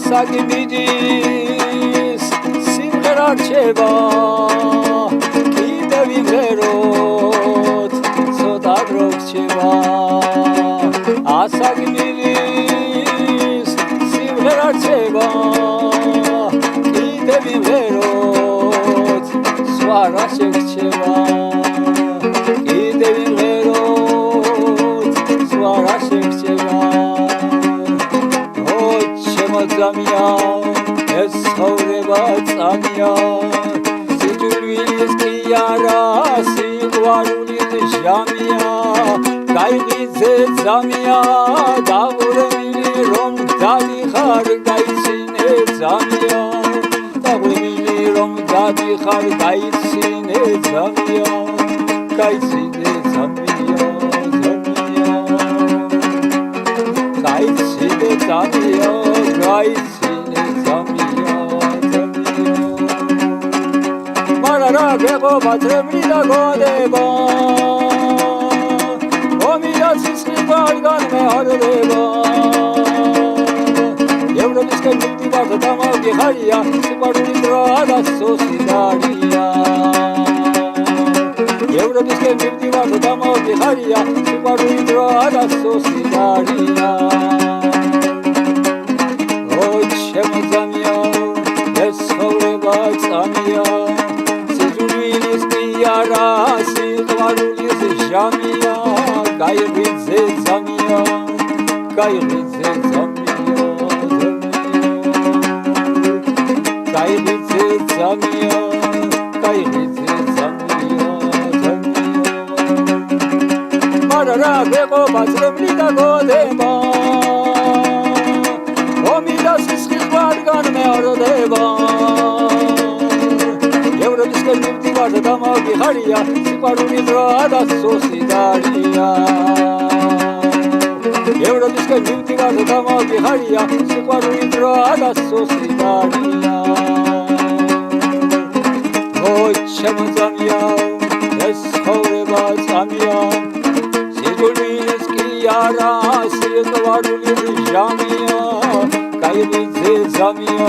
ასაკი მიდის სიმღერა რჩება კიდევ იმღეროთ ცოტა დრო რჩება ასაკი მიდის სიმღერა რჩება კიდევ იმღეროთ სხვა რა შეგრჩება კიდევ იმღეროთ სხვა რა შეგრჩება Zamia, es ცხოვრება წამია, სიძულვილის კიარა, სიყვარულის ჟამია, გაიღვიძე ძამია, დაღურემილი რომ დადიხარ, გაიცინე ძამია, დაღურემილი რომ დადიხარ, გაიცინე ძამია, გაიცინე ძამია, გაიცინე ძამია. გაიცინე ძამია მარარა გეყობა წრემლი და გოდება ომია სისხლი განმეორდება ევროპისკენ მივდივარ და დამავდიხარია სიყვარულის დროა და სოსიდარია ევროპისკენ მივდივარ და დამავდიხარია სიყვარულის დროა და სოსიდარია შემოძამია ეს ცხოვრება წამია სიძულვილის კიარა სიყვარულის ჟამია გაიღვიძე ძამია გაიღვიძე ძამია გაიღვიძე ძამია გაიღვიძე ძამია მარარა გეყობა წრემლი და გოდება განმეორდება ევროპისკენ მივდივარ და დამავდიხარია სიყვარულის დროა და სოსიდარია ევროპისკენ მივდივარ და დამავდიხარია სიყვარულის დროა და სოსიდარია შემოძამია ეს ცხოვრება წამია სიძულვილის კიარა სიყვარულის ჟამია გაიღვიძე ძამია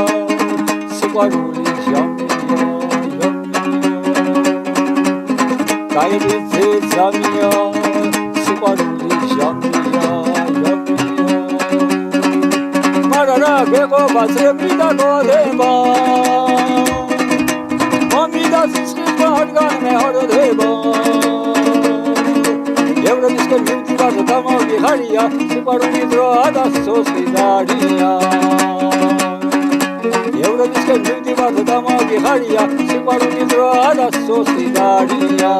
სიყვარულის ჟამია გაიღვიძე ძამია სიყვარულის ჟამია მარარა გეყობა წრემლი და გოდება ომი და სისხლის განმეორდება ევროპისკენ მივდივარ და დამავდიხარია სიყვარულის დროა და სოსიდარია ევროპისკენ მივდივარ და დამავდიხარია სიყვარულის დროა და სოსიდარია